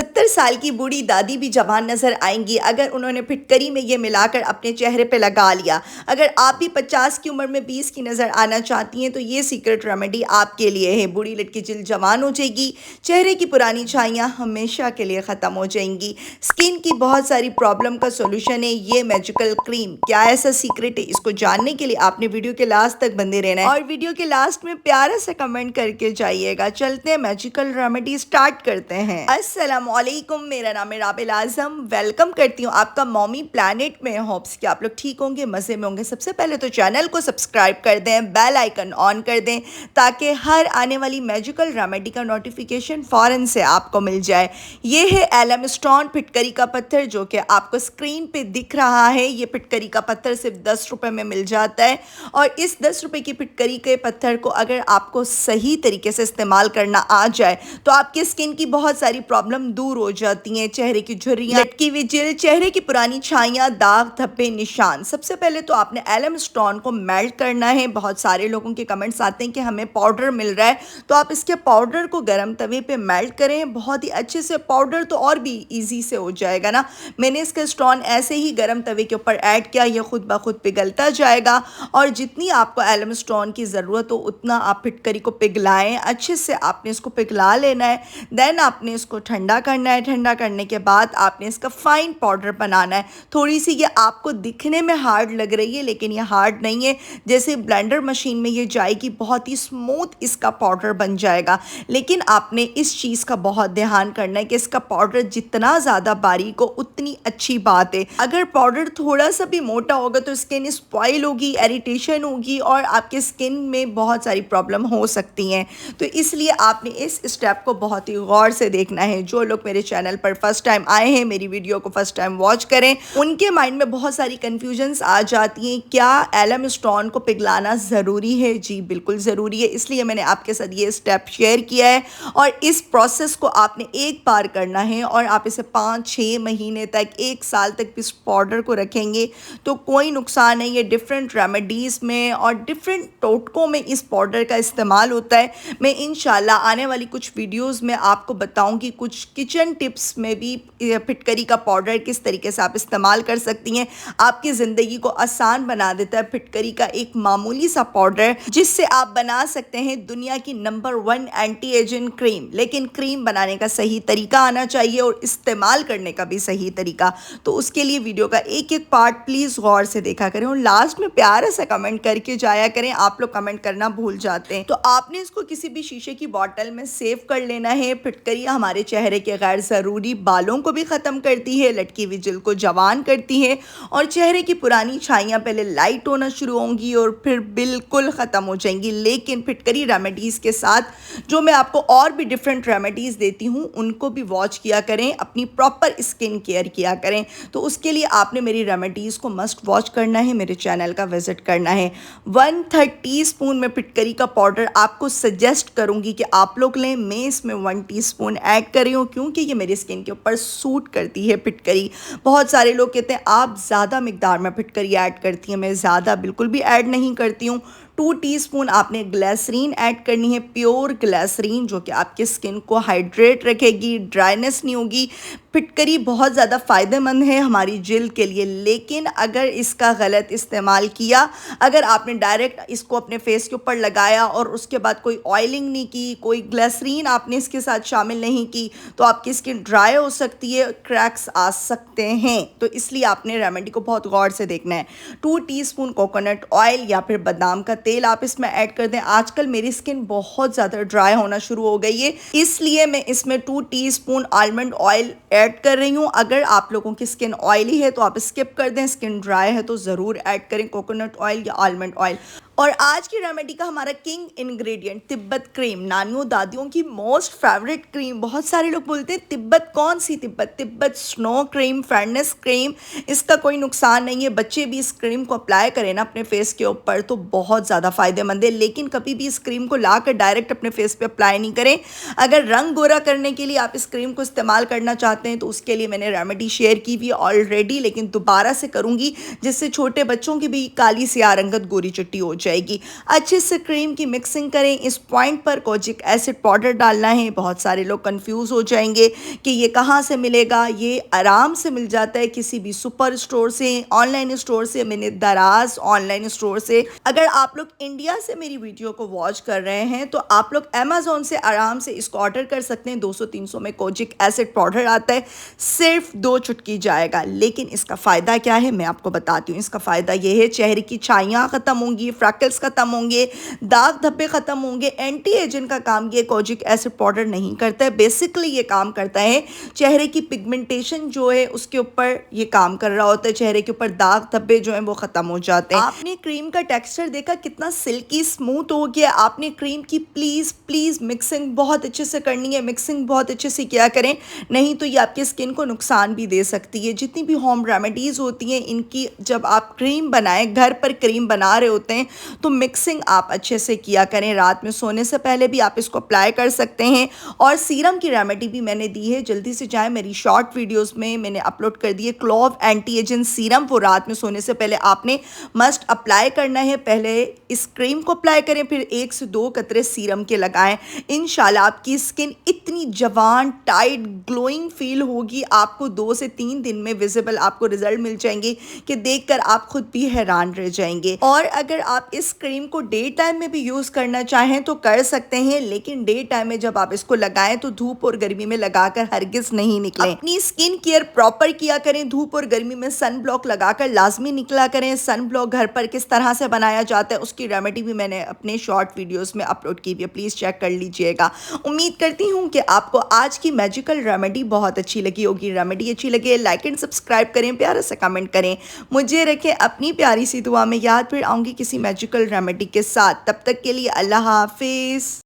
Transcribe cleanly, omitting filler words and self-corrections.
70 साल की बूढ़ी दादी भी जवान नजर आएंगी अगर उन्होंने फिटकरी में ये मिलाकर अपने चेहरे पे लगा लिया। अगर आप भी 50 की उम्र में 20 की नजर आना चाहती हैं तो ये सीक्रेट रेमेडी आपके लिए है। बूढ़ी लटकी जिल्द जवान हो जाएगी, चेहरे की पुरानी छाइयाँ हमेशा के लिए ख़त्म हो जाएंगी। स्किन की बहुत सारी प्रॉब्लम का सोल्यूशन है ये मैजिकल क्रीम। क्या ऐसा सीक्रेट है, इसको जानने के लिए आपने वीडियो के लास्ट तक बंदे रहना है और वीडियो के लास्ट में प्यारा सा कमेंट करके जाइएगा। चलते हैं मैजिकल रेमेडी स्टार्ट करते हैं। अस्सलामुअलैकुम, मेरा नाम है राबिल आजम। वेलकम करती हूँ आपका मॉमी प्लैनेट में। होप्स कि आप लोग ठीक होंगे, मज़े में होंगे। सबसे पहले तो चैनल को सब्सक्राइब कर दें, बेल आइकन ऑन कर दें ताकि हर आने वाली मैजिकल रेमेडी का नोटिफिकेशन फ़ौरन से आपको मिल जाए। ये है एलम स्टोन फिटकरी का पत्थर जो कि आपको स्क्रीन पे दिख रहा है। ये फिटकरी का पत्थर सिर्फ 10 रुपये में मिल जाता है और इस 10 रुपये की फिटकरी के पत्थर को अगर आपको सही तरीके से इस्तेमाल करना आ जाए तो आपकी स्किन की बहुत सारी प्रॉब्लम दूर हो जाती हैं। चेहरे की झुर्रियां, लटकी हुई जिल्द, चेहरे की पुरानी छाइयां, दाग धब्बे, निशान। सबसे पहले तो आपने एलम स्टोन को मेल्ट करना है। बहुत सारे लोगों के कमेंट्स आते हैं कि हमें पाउडर मिल रहा है, तो आप इसके पाउडर को गर्म तवे पे मेल्ट करें बहुत ही अच्छे से। पाउडर तो और भी इजी से हो जाएगा ना। मैंने इसका स्टोन ऐसे ही गर्म तवे के ऊपर ऐड किया, यह खुद ब खुद पिघलता जाएगा और जितनी आपको एलम स्टोन की ज़रूरत हो उतना आप फिटकरी को पिघलाएं। अच्छे से आपने इसको पिघला लेना है। देन आपने इसको ठंडा करना है। ठंडा करने के बाद आपने इसका फाइन पाउडर बनाना है। थोड़ी सी ये आपको दिखने में हार्ड लग रही है लेकिन ये हार्ड नहीं है। जैसे ब्लेंडर मशीन में ये जाएगी बहुत ही स्मूथ इसका पाउडर बन जाएगा। लेकिन आपने इस चीज़ का बहुत ध्यान करना है कि इसका पाउडर जितना ज़्यादा बारीक हो उतनी अच्छी बात है। अगर पाउडर थोड़ा सा भी मोटा होगा तो स्किन स्पॉइल होगी, इरिटेशन होगी और आपके स्किन में बहुत सारी प्रॉब्लम हो सकती हैं। तो इसलिए आपने इस स्टेप को बहुत ही गौर से देखना है। जो लोग मेरे चैनल पर फर्स्ट टाइम आए हैं, मेरी वीडियो को फर्स्ट टाइम वॉच करें, उनके माइंड में बहुत सारी कन्फ्यूजन्स आ जाती हैं। क्या एलम स्टोन को पिघलाना ज़रूरी है? जी बिल्कुल ज़रूरी है, इसलिए मैंने आपके साथ ये स्टेप शेयर किया है। और इस प्रोसेस को आपने एक बार करना है और आप इसे 5-6 महीने तक, 1 साल तक इस पाउडर को रखेंगे तो कोई नुकसान नहीं है। डिफरेंट रेमेडीज़ में और डिफरेंट टोटकों में इस पाउडर का इस्तेमाल होता है। मैं इंशाल्लाह आने वाली कुछ वीडियोस में आपको बताऊंगी कुछ किचन टिप्स में भी फिटकरी का पाउडर किस तरीके से आप इस्तेमाल कर सकती हैं। आपकी ज़िंदगी को आसान बना देता है फिटकरी का एक मामूली सा पाउडर, जिससे आप बना सकते हैं दुनिया की नंबर 1 एंटी एजिंग क्रीम। लेकिन क्रीम बनाने का सही तरीका आना चाहिए और इस्तेमाल करने का भी सही तरीका। तो उसके लिए वीडियो का एक एक पार्ट प्लीज़ गौर से देखा करें और लास्ट में प्यारा सा कमेंट करके जाया करें। आप लोग कमेंट करना भूल जाते हैं। तो आपने इसको किसी भी शीशे की बॉटल में सेव कर लेना है। फिटकरी हमारे चेहरे के गैर ज़रूरी बालों को भी ख़त्म करती है, लटकी हुई जिल्द को जवान करती है और चेहरे की पुरानी छाइयाँ पहले लाइट होना शुरू होंगी और फिर बिल्कुल ख़त्म हो जाएंगी। लेकिन फिटकरी रेमेडीज़ के साथ जो मैं आपको और भी डिफरेंट रेमेडीज़ देती हूँ उनको भी वॉच किया करें, अपनी प्रॉपर स्किन केयर किया करें। तो उसके लिए आपने मेरी रेमेडीज़ को मस्ट वॉच करना है, मेरे चैनल का विजिट करना है। 1/3 टीस्पून में फिटकरी का पाउडर आपको सजेस्ट करूंगी कि आप लोग लें। मैं इसमें 1 टीस्पून ऐड कर रही हूँ क्योंकि ये मेरी स्किन के ऊपर सूट करती है फिटकरी। बहुत सारे लोग कहते हैं आप ज़्यादा मिकदार में फिटकरी ऐड करती हैं, मैं ज़्यादा बिल्कुल भी ऐड नहीं करती हूँ। 2 टीस्पून आपने ग्लिसरीन ऐड करनी है, प्योर ग्लिसरीन जो कि आपकी स्किन को हाइड्रेट रखेगी, ड्राइनेस नहीं होगी। फिटकरी बहुत ज़्यादा फ़ायदेमंद है हमारी जिल्द के लिए, लेकिन अगर इसका गलत इस्तेमाल किया, अगर आपने डायरेक्ट इसको अपने फेस के ऊपर लगाया और उसके बाद कोई ऑयलिंग नहीं की, कोई ग्लिसरीन आपने इसके साथ शामिल नहीं की, तो आपकी स्किन ड्राई हो सकती है, क्रैक्स आ सकते हैं। तो इसलिए आपने रेमेडी को बहुत गौर से देखना है। 2 टीस्पून कोकोनट ऑयल या फिर बादाम का तेल आप इसमें ऐड कर दें। आजकल मेरी स्किन बहुत ज़्यादा ड्राई होना शुरू हो गई है, इसलिए मैं इसमें 2 टीस्पून आलमंड ऑयल ऐड कर रही हूँ। अगर आप लोगों की स्किन ऑयली है तो आप स्किप कर दें, स्किन ड्राई है तो ज़रूर ऐड करें कोकोनट ऑयल या आलमंड ऑयल। और आज की रेमेडी का हमारा किंग इंग्रेडिएंट तिब्बत क्रीम, नानियों दादियों की मोस्ट फेवरेट क्रीम। बहुत सारे लोग बोलते हैं तिब्बत कौन सी Tibet? Tibet snow cream, fairness cream. इसका कोई नुकसान नहीं है, बच्चे भी इस क्रीम को अप्लाई करें ना अपने फेस के ऊपर तो बहुत ज़्यादा फ़ायदेमंद है। लेकिन कभी भी इस क्रीम को ला कर डायरेक्ट अपने फेस पे अप्लाई नहीं करें। अगर रंग गोरा करने के लिए आप इस क्रीम को इस्तेमाल करना चाहते हैं तो उसके लिए मैंने रेमेडी शेयर की हुई ऑलरेडी, लेकिन दोबारा से करूँगी जिससे छोटे बच्चों की भी काली सियाह रंगत गोरी चिट्टी हो जाए। जाएगी। अच्छे से क्रीम की मिक्सिंग करें। इस पॉइंट पर कोजिक एसिड पाउडर डालना है। बहुत सारे लोग कंफ्यूज हो जाएंगे कि ये कहाँ से मिलेगा। ये आराम से मिल जाता है किसी भी सुपर स्टोर से, ऑनलाइन स्टोर से, मिनिट दराज ऑनलाइन स्टोर से। अगर आप लोग इंडिया से मेरी वीडियो को वॉच कर रहे हैं तो आप लोग अमेजोन से आराम से इसको ऑर्डर कर सकते हैं। 200-300 में कोजिक एसिड पाउडर आता है, सिर्फ 2 चुटकी जाएगा। लेकिन इसका फ़ायदा क्या है मैं आपको बताती हूँ। इसका फ़ायदा ये है चेहरे की छाइयाँ ख़त्म होंगी, फ्रैकल्स ख़त्म होंगे, दाग धब्बे ख़त्म होंगे। एंटी एजिंग का काम ये कोजिक एसिड पाउडर नहीं करता है। बेसिकली ये काम करता है चेहरे की पिगमेंटेशन जो है उसके ऊपर ये काम कर रहा होता है। चेहरे के ऊपर दाग धब्बे जो हैं वो ख़त्म हो जाते हैं। आपने क्रीम का टेक्सचर देखा कितना सिल्की स्मूथ हो गया। आपने क्रीम की प्लीज़ मिक्सिंग बहुत अच्छे से करनी है। मिक्सिंग बहुत अच्छे से किया करें, नहीं तो ये आपकी स्किन को नुकसान भी दे सकती है। जितनी भी होम रेमेडीज़ होती हैं इनकी जब आप क्रीम बनाएं, घर पर क्रीम बना रहे होते हैं तो मिक्सिंग आप अच्छे से किया करें। रात में सोने से पहले भी आप इसको अप्लाई कर सकते हैं। और सीरम की रेमेडी भी मैंने दी है, जल्दी से जाएं मेरी शॉर्ट वीडियोस में मैंने अपलोड कर दी है। क्लोव एंटी एजिंग सीरम, वो रात में सोने से पहले आपने मस्ट अप्लाई करना है। पहले इस क्रीम को अप्लाई करें, फिर 1 से 2 कतरे सीरम के लगाएं। इंशाल्लाह आपकी स्किन इतनी जवान, टाइट, ग्लोइंग फील होगी। आपको 2 से 3 दिन में विजिबल आपको रिजल्ट मिल जाएंगे कि देखकर आप खुद भी हैरान रह जाएंगे। और अगर आप इस क्रीम को डे टाइम में भी यूज़ करना चाहें तो कर सकते हैं, लेकिन डे टाइम में जब आप इसको लगाएं तो धूप और गर्मी में लगाकर हरगिज़ नहीं निकलें। अपनी स्किन केयर प्रॉपर किया करें। धूप और गर्मी में सन ब्लॉक लगाकर लाजमी निकला करें। सन ब्लॉक घर पर किस तरह से बनाया जाता है उसकी रेमेडी भी मैंने अपने शॉर्ट वीडियोस में अपलोड की हुई है, प्लीज़ चेक कर लीजिएगा। उम्मीद करती हूँ कि आपको आज की मैजिकल रेमेडी बहुत अच्छी लगी होगी। रेमेडी अच्छी लगे लाइक एंड सब्सक्राइब करें, प्यारा सा कमेंट करें, मुझे रखें अपनी प्यारी सी दुआ में याद। फिर आऊँगी किसी मैजिकल रेमेडी के साथ, तब तक के लिए अल्लाह हाफिज़।